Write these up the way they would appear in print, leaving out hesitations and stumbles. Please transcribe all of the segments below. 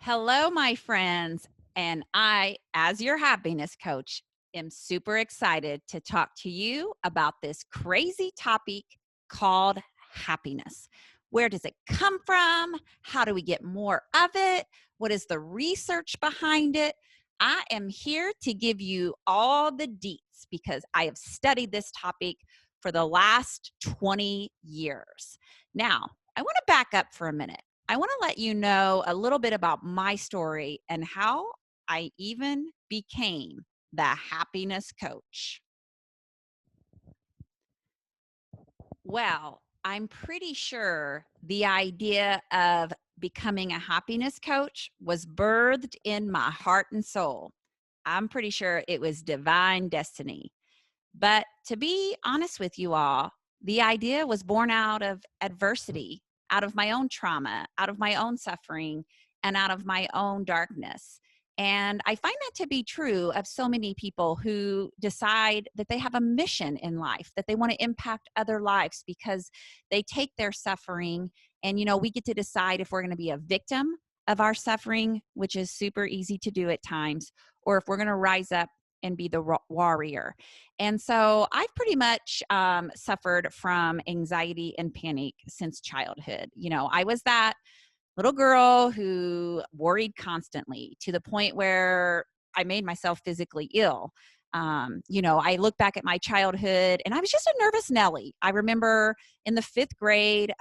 Hello, my friends. And I, as your happiness coach, am super excited to talk to you about this crazy topic called happiness. Where does it come from? How do we get more of it? What is the research behind it? I am here to give you all the deets because I have studied this topic for the last 20 years. Now, I want to back up for a minute. I want to let you know a little bit about my story and how I even became the happiness coach. Well, I'm pretty sure the idea of becoming a happiness coach was birthed in my heart and soul. I'm pretty sure it was divine destiny. But to be honest with you all, the idea was born out of adversity, out of my own trauma, out of my own suffering, and out of my own darkness. And I find that to be true of so many people who decide that they have a mission in life, that they want to impact other lives because they take their suffering and, we get to decide if we're going to be a victim of our suffering, which is super easy to do at times, or if we're going to rise up and be the warrior. And so I've pretty much suffered from anxiety and panic since childhood. I was that little girl who worried constantly to the point where I made myself physically ill. I look back at my childhood and I was just a nervous Nelly. I remember in the fifth grade,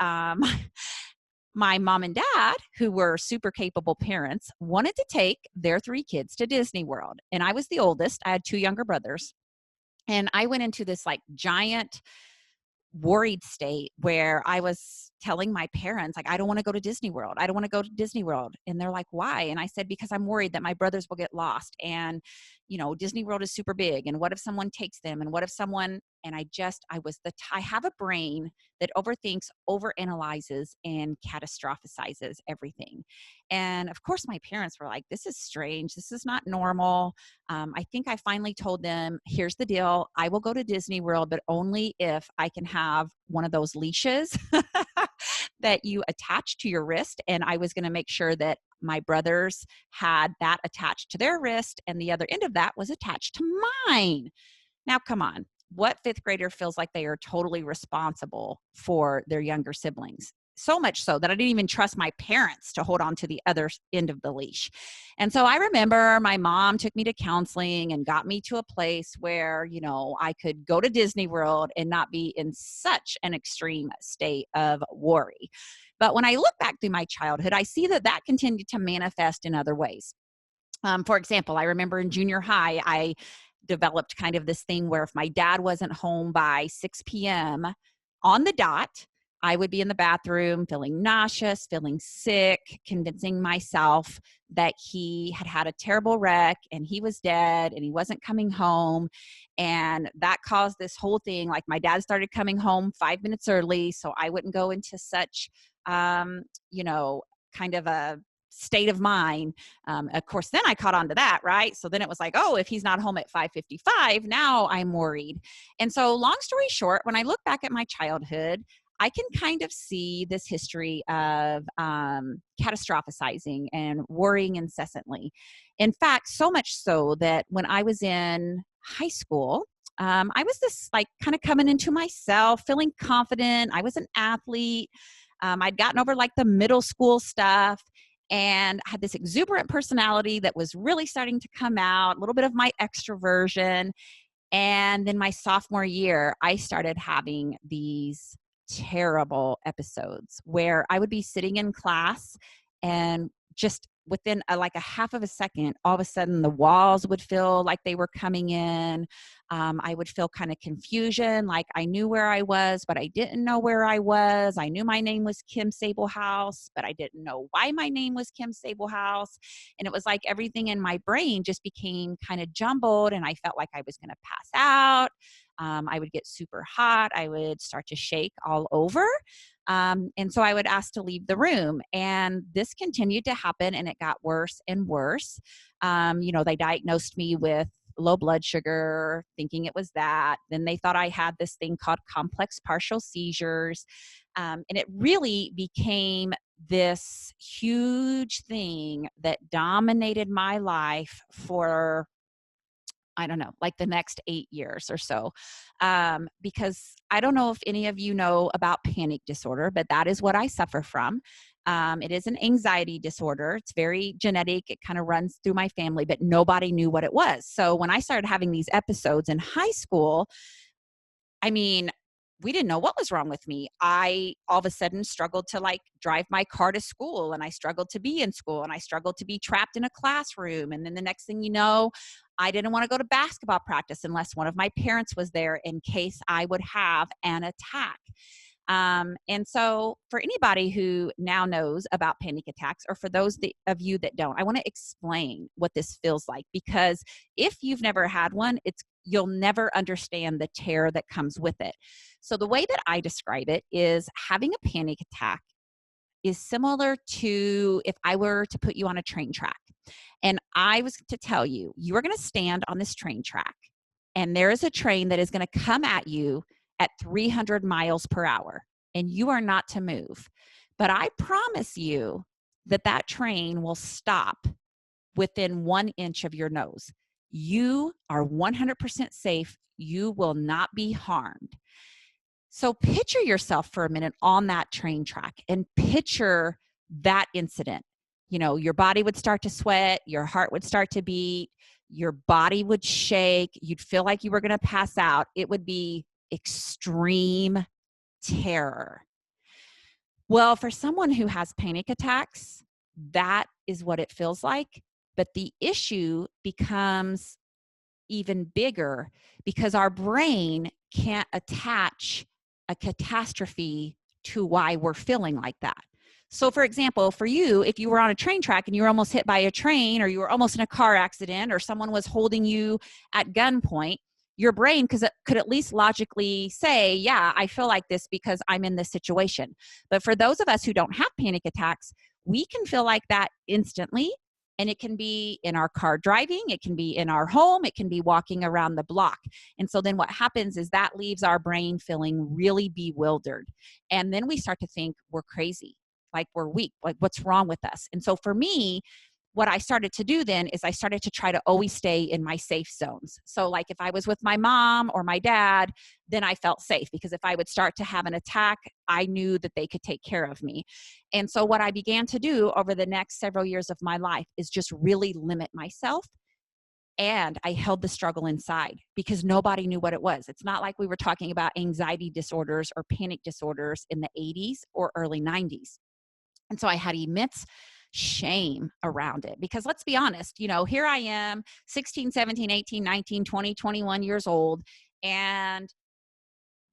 my mom and dad, who were super capable parents, wanted to take their three kids to Disney World. And I was the oldest. I had two younger brothers. And I went into this like giant worried state where I was telling my parents, like, I don't want to go to Disney World. I don't want to go to Disney World. And they're like, why? And I said, because I'm worried that my brothers will get lost. And, Disney World is super big. And what if someone takes them? And what if someone, and I have a brain that overthinks, overanalyzes, and catastrophizes everything. And of course, my parents were like, this is strange. This is not normal. I think I finally told them, here's the deal. I will go to Disney World, but only if I can have one of those leashes that you attach to your wrist. And I was going to make sure that my brothers had that attached to their wrist and the other end of that was attached to mine. Now, come on. What fifth grader feels like they are totally responsible for their younger siblings? So much so that I didn't even trust my parents to hold on to the other end of the leash. And so I remember my mom took me to counseling and got me to a place where, I could go to Disney World and not be in such an extreme state of worry. But when I look back through my childhood, I see that continued to manifest in other ways. For example, I remember in junior high, I developed kind of this thing where if my dad wasn't home by 6 p.m. on the dot, I would be in the bathroom feeling nauseous, feeling sick, convincing myself that he had had a terrible wreck and he was dead and he wasn't coming home. And that caused this whole thing. Like my dad started coming home 5 minutes early, so I wouldn't go into such, kind of a state of mind. Of course, then I caught on to that, right? So then it was like, oh, if he's not home at 5:55, now I'm worried. And so long story short, when I look back at my childhood, I can kind of see this history of catastrophizing and worrying incessantly. In fact, so much so that when I was in high school, I was this like kind of coming into myself, feeling confident. I was an athlete. I'd gotten over like the middle school stuff and had this exuberant personality that was really starting to come out, a little bit of my extroversion. And then my sophomore year, I started having these terrible episodes where I would be sitting in class and just within like a half of a second, all of a sudden the walls would feel like they were coming in. I would feel kind of confusion, like I knew where I was, but I didn't know where I was. I knew my name was Kim Sablehouse, but I didn't know why my name was Kim Sablehouse. And it was like everything in my brain just became kind of jumbled and I felt like I was going to pass out. I would get super hot. I would start to shake all over. And so I would ask to leave the room. And this continued to happen and it got worse and worse. They diagnosed me with low blood sugar, thinking it was that. Then they thought I had this thing called complex partial seizures. And it really became this huge thing that dominated my life for, I don't know, like the next 8 years or so. Because I don't know if any of you know about panic disorder, but that is what I suffer from. It is an anxiety disorder. It's very genetic. It kind of runs through my family, but nobody knew what it was. So when I started having these episodes in high school, I mean, we didn't know what was wrong with me. I all of a sudden struggled to like drive my car to school, and I struggled to be in school, and I struggled to be trapped in a classroom. And then the next thing you know, I didn't want to go to basketball practice unless one of my parents was there in case I would have an attack. And so, for anybody who now knows about panic attacks, or for those of you that don't, I want to explain what this feels like, because if you've never had one, you'll never understand the terror that comes with it. So, the way that I describe it is having a panic attack is similar to if I were to put you on a train track and I was to tell you, you are going to stand on this train track and there is a train that is going to come at you at 300 miles per hour and you are not to move. But I promise you that that train will stop within 1 inch of your nose. You are 100% safe. You will not be harmed. So picture yourself for a minute on that train track and picture that incident. You know, your body would start to sweat, your heart would start to beat, your body would shake, you'd feel like you were going to pass out. It would be extreme terror. Well, for someone who has panic attacks, that is what it feels like. But the issue becomes even bigger because our brain can't attach a catastrophe to why we're feeling like that. So, for example, for you, if you were on a train track and you were almost hit by a train, or you were almost in a car accident, or someone was holding you at gunpoint, your brain could at least logically say, yeah, I feel like this because I'm in this situation. But for those of us who don't have panic attacks, we can feel like that instantly. And it can be in our car driving, it can be in our home, it can be walking around the block. And so then what happens is that leaves our brain feeling really bewildered. And then we start to think we're crazy, like we're weak, like what's wrong with us? And so for me, what I started to do then is I started to try to always stay in my safe zones. So, like if I was with my mom or my dad, then I felt safe because if I would start to have an attack, I knew that they could take care of me. And so, what I began to do over the next several years of my life is just really limit myself. And I held the struggle inside because nobody knew what it was. It's not like we were talking about anxiety disorders or panic disorders in the 80s or early 90s. And so I had immense shame around it because let's be honest, you know, here I am 16, 17, 18, 19, 20, 21 years old, and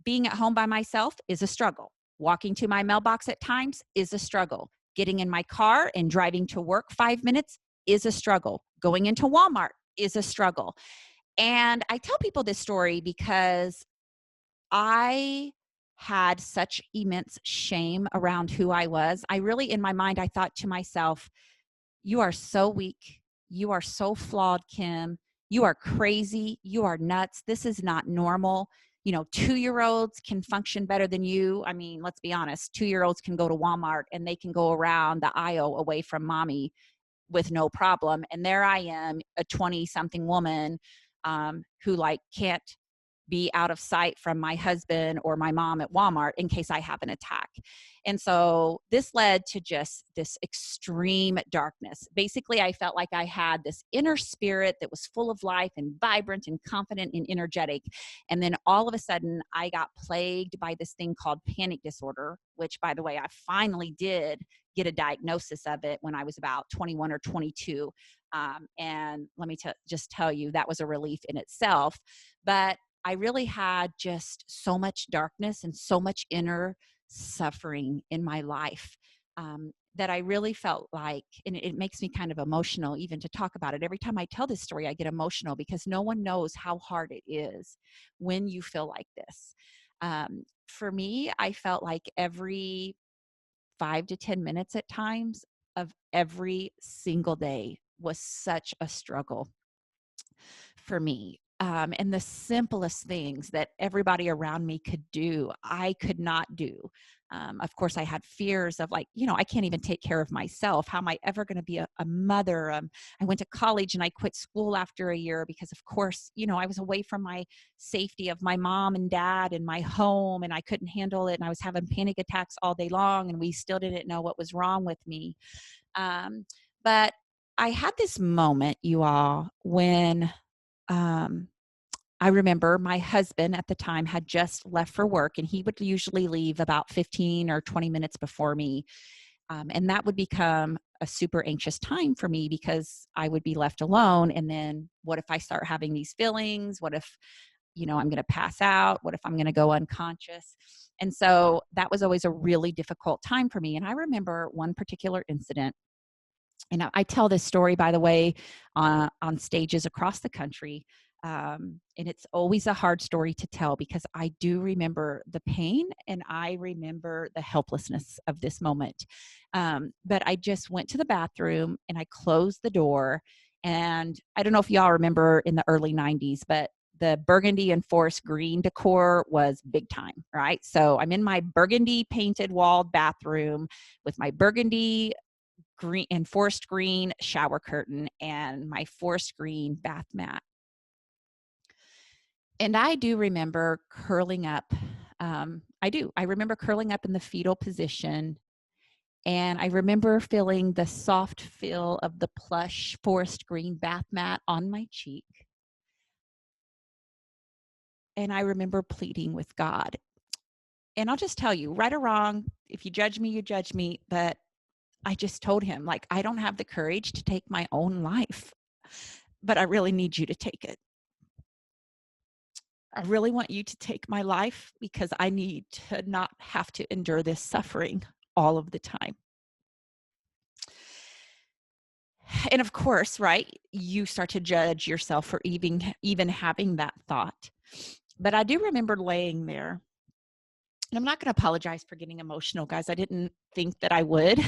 being at home by myself is a struggle. Walking to my mailbox at times is a struggle. Getting in my car and driving to work 5 minutes is a struggle. Going into Walmart is a struggle. And I tell people this story because I had such immense shame around who I was. I really, in my mind, I thought to myself, you are so weak. You are so flawed, Kim. You are crazy. You are nuts. This is not normal. You know, 2-year-olds can function better than you. I mean, let's be honest, 2-year-olds can go to Walmart and they can go around the aisle away from mommy with no problem. And there I am, a 20 something woman who like can't be out of sight from my husband or my mom at Walmart in case I have an attack. And so this led to just this extreme darkness. Basically, I felt like I had this inner spirit that was full of life and vibrant and confident and energetic. And then all of a sudden, I got plagued by this thing called panic disorder, which, by the way, I finally did get a diagnosis of it when I was about 21 or 22. And let me just tell you, that was a relief in itself. But I really had just so much darkness and so much inner suffering in my life that I really felt like, and it makes me kind of emotional even to talk about it. Every time I tell this story, I get emotional because no one knows how hard it is when you feel like this. For me, I felt like every 5 to 10 minutes at times of every single day was such a struggle for me. And the simplest things that everybody around me could do, I could not do. Of course, I had fears of like, I can't even take care of myself. How am I ever going to be a mother? I went to college and I quit school after a year because, of course, I was away from my safety of my mom and dad and my home, and I couldn't handle it. And I was having panic attacks all day long, and we still didn't know what was wrong with me. But I had this moment, you all, when um, I remember my husband at the time had just left for work, and he would usually leave about 15 or 20 minutes before me. And that would become a super anxious time for me because I would be left alone. And then what if I start having these feelings? What if, I'm going to pass out? What if I'm going to go unconscious? And so that was always a really difficult time for me. And I remember one particular incident, and I tell this story, by the way, on stages across the country. And it's always a hard story to tell because I do remember the pain and I remember the helplessness of this moment. But I just went to the bathroom and I closed the door. And I don't know if y'all remember in the early 90s, but the burgundy and forest green decor was big time, right? So I'm in my burgundy painted walled bathroom with my burgundy green and forest green shower curtain and my forest green bath mat. And I do remember curling up. I remember curling up in the fetal position. And I remember feeling the soft feel of the plush forest green bath mat on my cheek. And I remember pleading with God. And I'll just tell you, right or wrong, if you judge me, you judge me. But I just told him, like, I don't have the courage to take my own life, but I really need you to take it. I really want you to take my life because I need to not have to endure this suffering all of the time. And of course, right, you start to judge yourself for even having that thought. But I do remember laying there. And I'm not going to apologize for getting emotional, guys. I didn't think that I would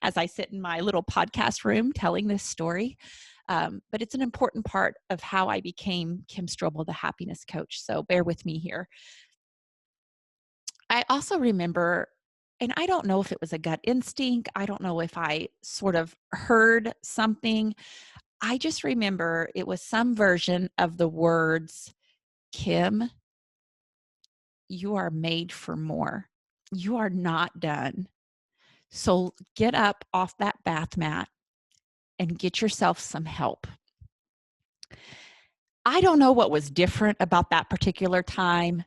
as I sit in my little podcast room telling this story. But it's an important part of how I became Kim Strobel, the happiness coach. So bear with me here. I also remember, and I don't know if it was a gut instinct. I don't know if I sort of heard something. I just remember it was some version of the words, Kim, you are made for more. You are not done. So get up off that bath mat and get yourself some help. I don't know what was different about that particular time,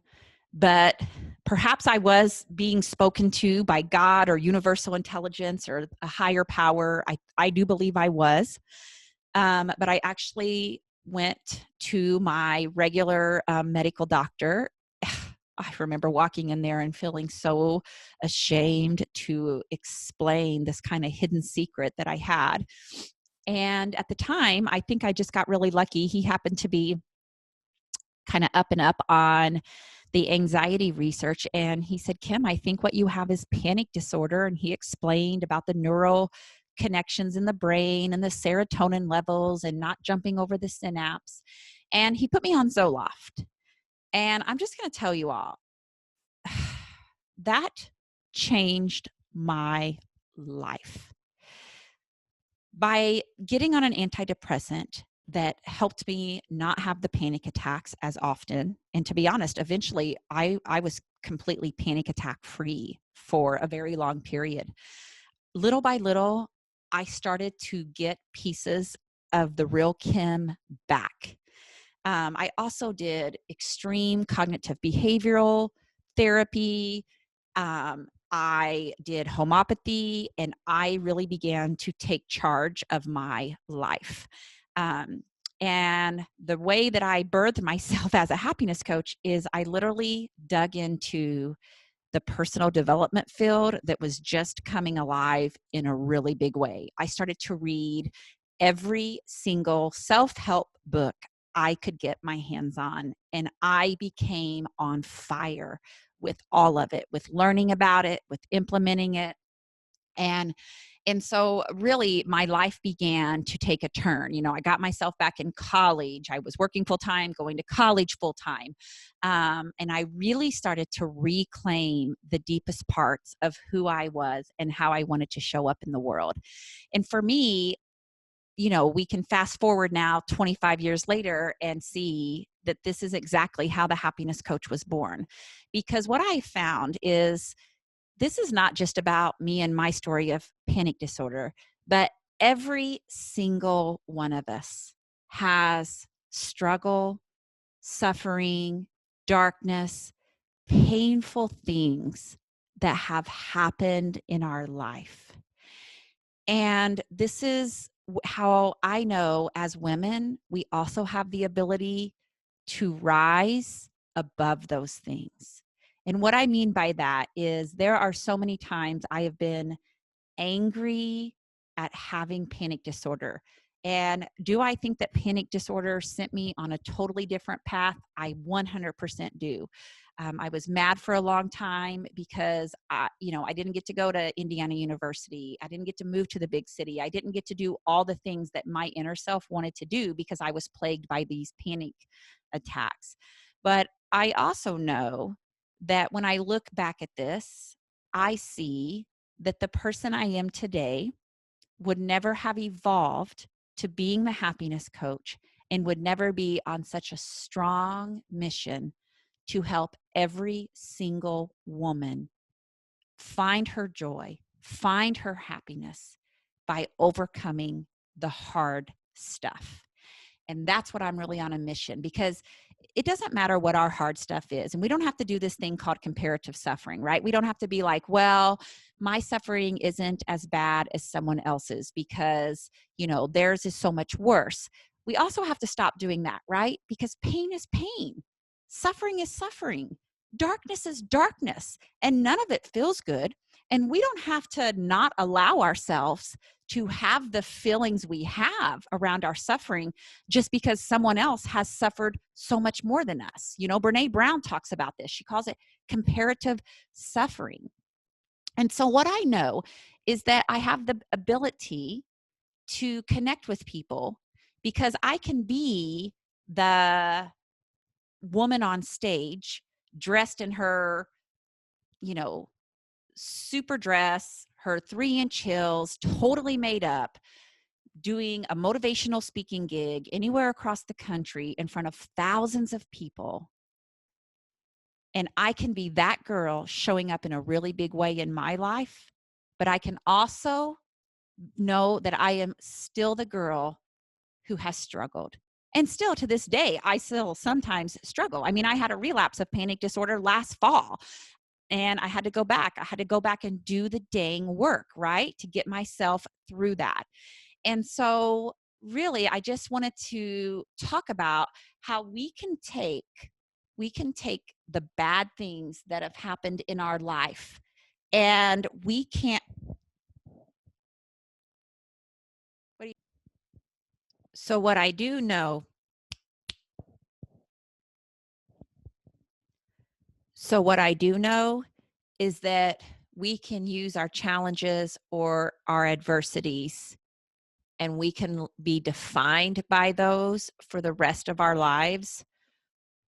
but perhaps I was being spoken to by God or universal intelligence or a higher power. I do believe I was. But I actually went to my regular medical doctor. I remember walking in there and feeling so ashamed to explain this kind of hidden secret that I had. And at the time, I think I just got really lucky. He happened to be kind of up and up on the anxiety research. And he said, Kim, I think what you have is panic disorder. And he explained about the neural connections in the brain and the serotonin levels and not jumping over the synapse. And he put me on Zoloft. And I'm just going to tell you all, that changed my life. By getting on an antidepressant that helped me not have the panic attacks as often, and to be honest, eventually I was completely panic attack free for a very long period. Little by little, I started to get pieces of the real Kim back. I also did extreme cognitive behavioral therapy. I did homeopathy, and I really began to take charge of my life. Um, and the way that I birthed myself as a happiness coach is I literally dug into the personal development field that was just coming alive in a really big way. I started to read every single self-help book I could get my hands on, and I became on fire with all of it, with learning about it, with implementing it. And And so really my life began to take a turn. I got myself back in college. I was working full time, going to college full time. And I really started to reclaim the deepest parts of who I was and how I wanted to show up in the world. And for me, we can fast forward now 25 years later and see that this is exactly how the happiness coach was born. Because what I found is this is not just about me and my story of panic disorder, but every single one of us has struggle, suffering, darkness, painful things that have happened in our life. And this is how I know as women, we also have the ability to rise above those things. And what I mean by that is there are so many times I have been angry at having panic disorder. And do I think that panic disorder sent me on a totally different path? I 100% do. I was mad for a long time because I didn't get to go to Indiana University. I didn't get to move to the big city. I didn't get to do all the things that my inner self wanted to do because I was plagued by these panic attacks. But I also know that when I look back at this, I see that the person I am today would never have evolved to being the happiness coach and would never be on such a strong mission to help every single woman find her joy, find her happiness by overcoming the hard stuff. And that's what I'm really on a mission, because it doesn't matter what our hard stuff is. And we don't have to do this thing called comparative suffering, right? We don't have to be like, well, my suffering isn't as bad as someone else's because, theirs is so much worse. We also have to stop doing that, right? Because pain is pain. Suffering is suffering. Darkness is darkness. And none of it feels good. And we don't have to not allow ourselves to have the feelings we have around our suffering just because someone else has suffered so much more than us. Brene Brown talks about this. She calls it comparative suffering. And so what I know is that I have the ability to connect with people because I can be the woman on stage dressed in her, super dress, her 3-inch heels, totally made up, doing a motivational speaking gig anywhere across the country in front of thousands of people. And I can be that girl showing up in a really big way in my life, but I can also know that I am still the girl who has struggled. And still to this day, I still sometimes struggle. I mean, I had a relapse of panic disorder last fall. And I had to go back. I had to go back and do the dang work, right? To get myself through that. And so really, I just wanted to talk about how we can take the bad things that have happened in our life and we can't. What do you, so what I do know, so what I do know is that we can use our challenges or our adversities and we can be defined by those for the rest of our lives,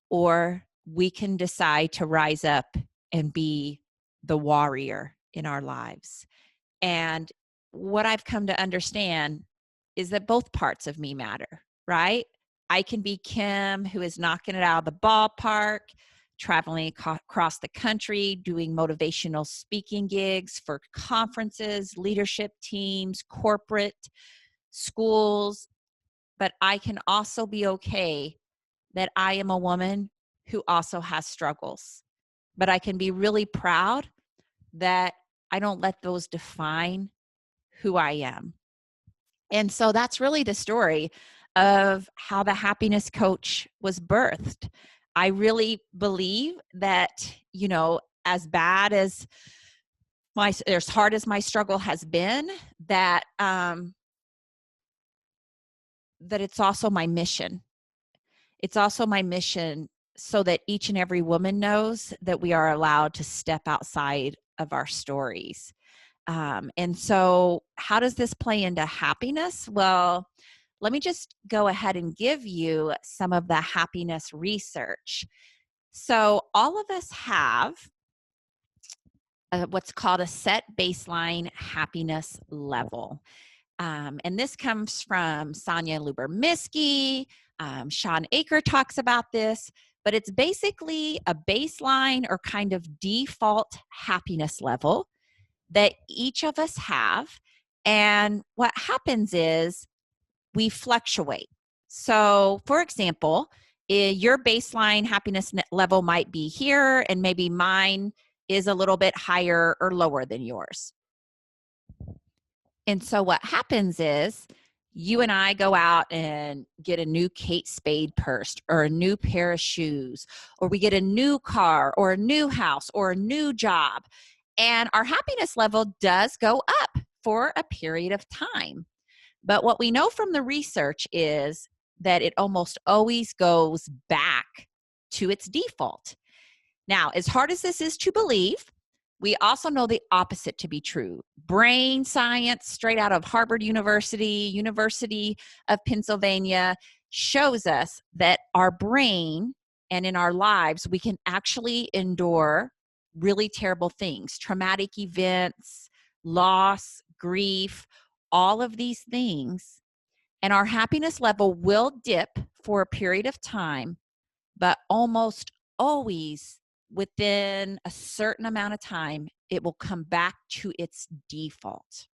or we can decide to rise up and be the warrior in our lives. And what I've come to understand is that both parts of me matter, right? I can be Kim, who is knocking it out of the ballpark, traveling across the country, doing motivational speaking gigs for conferences, leadership teams, corporate schools. But I can also be okay that I am a woman who also has struggles. But I can be really proud that I don't let those define who I am. And so that's really the story of how the happiness coach was birthed. I really believe that, as bad as as hard as my struggle has been, that that it's also my mission. It's also my mission so that each and every woman knows that we are allowed to step outside of our stories. And so, how does this play into happiness? Well, let me just go ahead and give you some of the happiness research. So, all of us have what's called a set baseline happiness level. And this comes from Sonia Luber-Miski. Sean Aker talks about this, but it's basically a baseline or kind of default happiness level that each of us have. And what happens is we fluctuate. So, for example, your baseline happiness level might be here, and maybe mine is a little bit higher or lower than yours. And so what happens is you and I go out and get a new Kate Spade purse or a new pair of shoes, or we get a new car or a new house or a new job. And our happiness level does go up for a period of time. But what we know from the research is that it almost always goes back to its default. Now, as hard as this is to believe, we also know the opposite to be true. Brain science, straight out of Harvard University, University of Pennsylvania, shows us that our brain and in our lives, we can actually endure really terrible things, traumatic events, loss, grief, all of these things. And our happiness level will dip for a period of time, but almost always within a certain amount of time, it will come back to its default.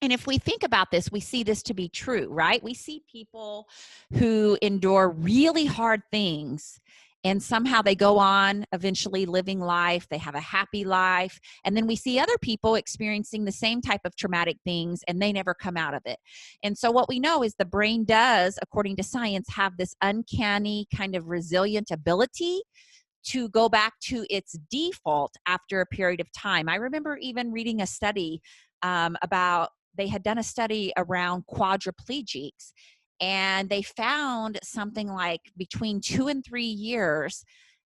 And if we think about this, we see this to be true, right? We see people who endure really hard things and somehow they go on eventually living life. They have a happy life. And then we see other people experiencing the same type of traumatic things and they never come out of it. And so what we know is the brain does, according to science, have this uncanny kind of resilient ability to go back to its default after a period of time. I remember even reading a study about, they had done a study around quadriplegics, and they found something like between 2 and 3 years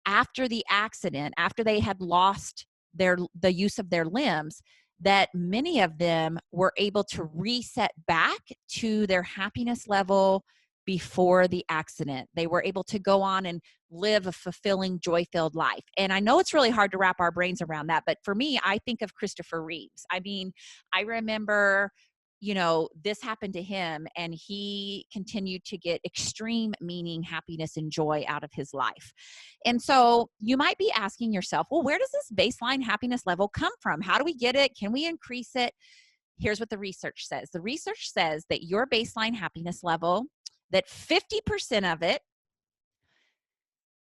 after the accident, after they had lost the use of their limbs, that many of them were able to reset back to their happiness level before the accident. They were able to go on and live a fulfilling, joy-filled life. And I know it's really hard to wrap our brains around that, but for me, I think of Christopher Reeves. I mean, I remember, this happened to him and he continued to get extreme meaning, happiness, and joy out of his life. And so you might be asking yourself, well, where does this baseline happiness level come from? How do we get it? Can we increase it? Here's what the research says. The research says that your baseline happiness level, that 50% of it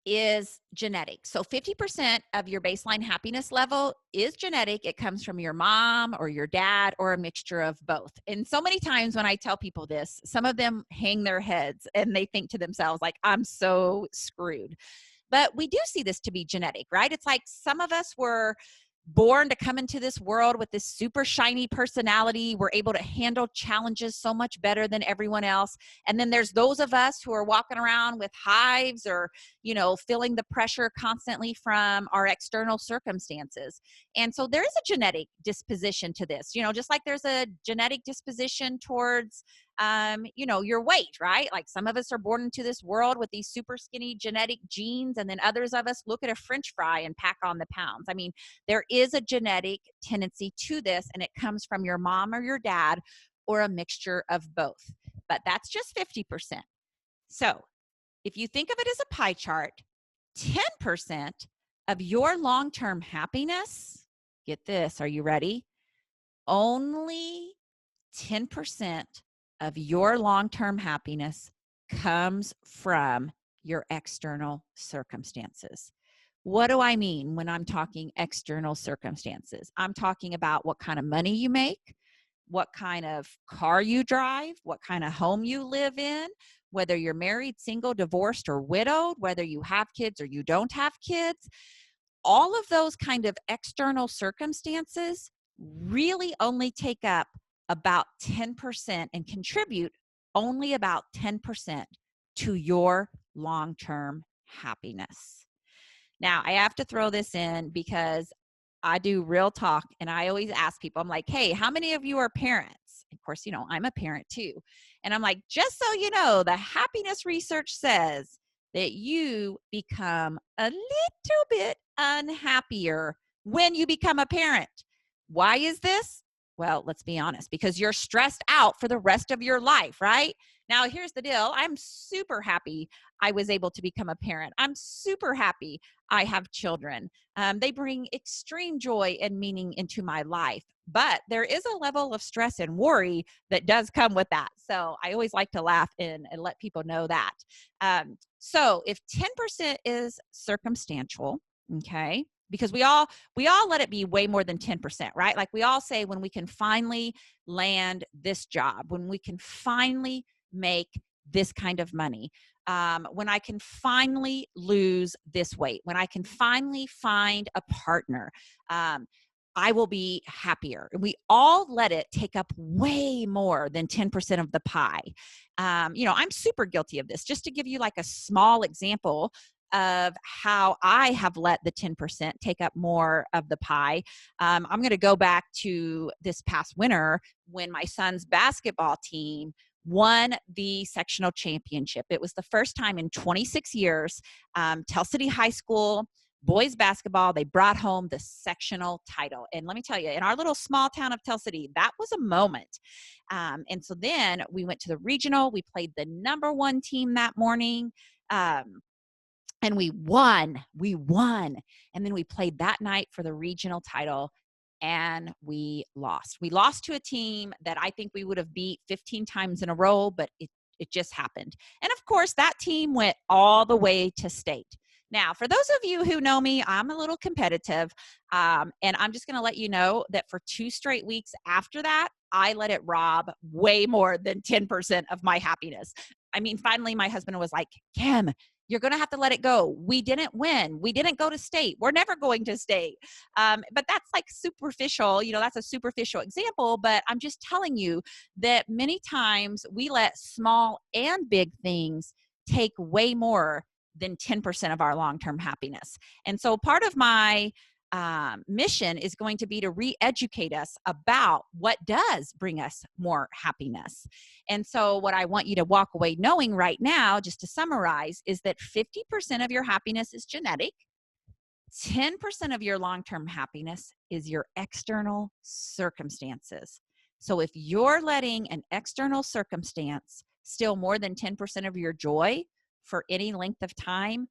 is genetic. So 50% of your baseline happiness level is genetic. It comes from your mom or your dad or a mixture of both. And so many times when I tell people this, some of them hang their heads and they think to themselves, like, I'm so screwed. But we do see this to be genetic, right? It's like some of us were born to come into this world with this super shiny personality. We're able to handle challenges so much better than everyone else. And then there's those of us who are walking around with hives or, feeling the pressure constantly from our external circumstances. And so there is a genetic disposition to this, just like there's a genetic disposition towards your weight, right? Like some of us are born into this world with these super skinny genetic genes, and then others of us look at a French fry and pack on the pounds. I mean, there is a genetic tendency to this, and it comes from your mom or your dad or a mixture of both. But that's just 50%. So if you think of it as a pie chart, 10% of your long-term happiness, get this, are you ready? Only 10% of your long-term happiness comes from your external circumstances. What do I mean when I'm talking external circumstances? I'm talking about what kind of money you make, what kind of car you drive, what kind of home you live in, whether you're married, single, divorced, or widowed, whether you have kids or you don't have kids. All of those kind of external circumstances really only take up about 10% and contribute only about 10% to your long-term happiness. Now, I have to throw this in because I do real talk, and I always ask people, I'm like, hey, how many of you are parents? Of course, I'm a parent too. And I'm like, just so you know, the happiness research says that you become a little bit unhappier when you become a parent. Why is this? Well, let's be honest, because you're stressed out for the rest of your life, right? Now, here's the deal. I'm super happy I was able to become a parent. I'm super happy I have children. They bring extreme joy and meaning into my life. But there is a level of stress and worry that does come with that. So I always like to laugh and let people know that. So if 10% is circumstantial, okay, because we all let it be way more than 10%, right? Like we all say, when we can finally land this job, when we can finally make this kind of money, when I can finally lose this weight, when I can finally find a partner, I will be happier. We all let it take up way more than 10% of the pie. I'm super guilty of this. Just to give you like a small example of how I have let the 10% take up more of the pie. I'm going to go back to this past winter when my son's basketball team won the sectional championship. It was the first time in 26 years, Tell City High School boys basketball, they brought home the sectional title. And let me tell you, in our little small town of Tell City, that was a moment. And so then we went to the regional. We played the number one team that morning. And we won. And then we played that night for the regional title, and we lost. We lost to a team that I think we would have beat 15 times in a row, but it just happened. And of course, that team went all the way to state. Now, for those of you who know me, I'm a little competitive, and I'm just going to let you know that for 2 straight weeks after that, I let it rob way more than 10% of my happiness. I mean, finally, my husband was like, Kim, you're going to have to let it go. We didn't win. We didn't go to state. We're never going to state. But that's like superficial. That's a superficial example. But I'm just telling you that many times we let small and big things take way more than 10% of our long-term happiness. And so part of my mission is going to be to re-educate us about what does bring us more happiness. And so what I want you to walk away knowing right now, just to summarize, is that 50% of your happiness is genetic. 10% of your long-term happiness is your external circumstances. So if you're letting an external circumstance steal more than 10% of your joy for any length of time,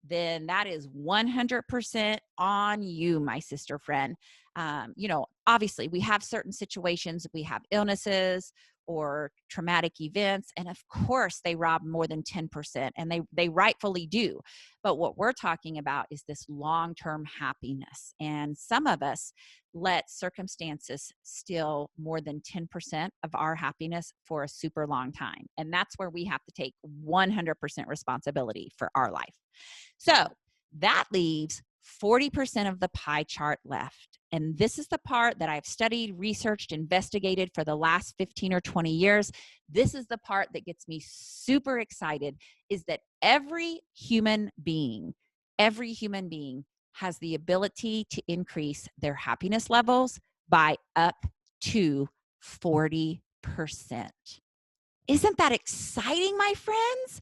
then that is 100% on you, my sister friend. Obviously we have certain situations, we have illnesses or traumatic events, and of course they rob more than 10%, and they rightfully do. But what we're talking about is this long-term happiness. And some of us let circumstances steal more than 10% of our happiness for a super long time. And that's where we have to take 100% responsibility for our life. So that leaves 40% of the pie chart left. And this is the part that I've studied, researched, investigated for the last 15 or 20 years. This is the part that gets me super excited, is that every human being has the ability to increase their happiness levels by up to 40%. Isn't that exciting, my friends?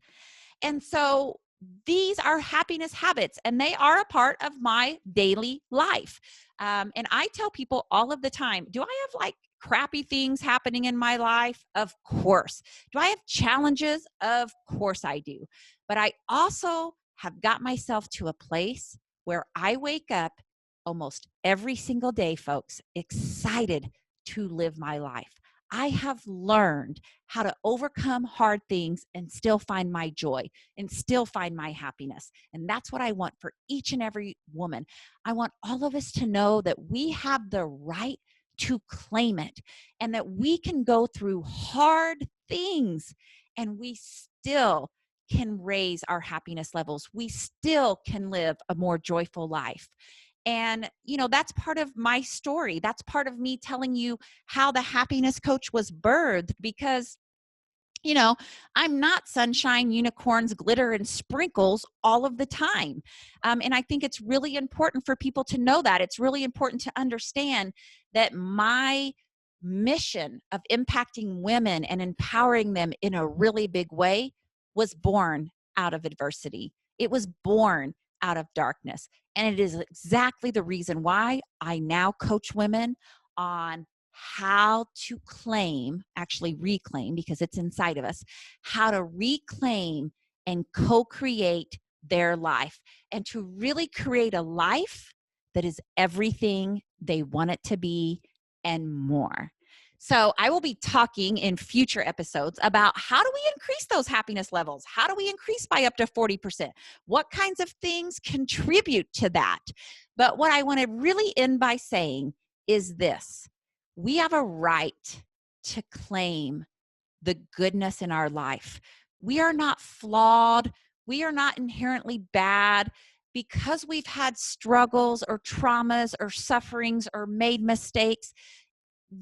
And so these are happiness habits, and they are a part of my daily life. And I tell people all of the time, do I have like crappy things happening in my life? Of course. Do I have challenges? Of course I do. But I also have got myself to a place where I wake up almost every single day, folks, excited to live my life. I have learned how to overcome hard things and still find my joy and still find my happiness. And that's what I want for each and every woman. I want all of us to know that we have the right to claim it, and that we can go through hard things and we still can raise our happiness levels. We still can live a more joyful life. And, that's part of my story. That's part of me telling you how the happiness coach was birthed, because You know, I'm not sunshine, unicorns, glitter, and sprinkles all of the time. And I think it's really important for people to know that. It's really important to understand that my mission of impacting women and empowering them in a really big way was born out of adversity. It was born out of darkness. And it is exactly the reason why I now coach women on how to claim, actually reclaim, because it's inside of us, how to reclaim and co create their life and to really create a life that is everything they want it to be and more. So, I will be talking in future episodes about how do we increase those happiness levels? How do we increase by up to 40%? What kinds of things contribute to that? But what I want to really end by saying is this: we have a right to claim the goodness in our life. We are not flawed. We are not inherently bad because we've had struggles or traumas or sufferings or made mistakes.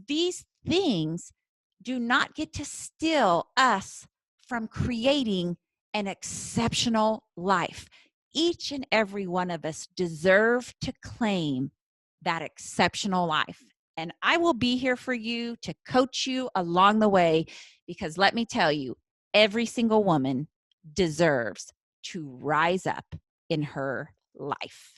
These things do not get to steal us from creating an exceptional life. Each and every one of us deserve to claim that exceptional life. And I will be here for you to coach you along the way, because let me tell you, every single woman deserves to rise up in her life.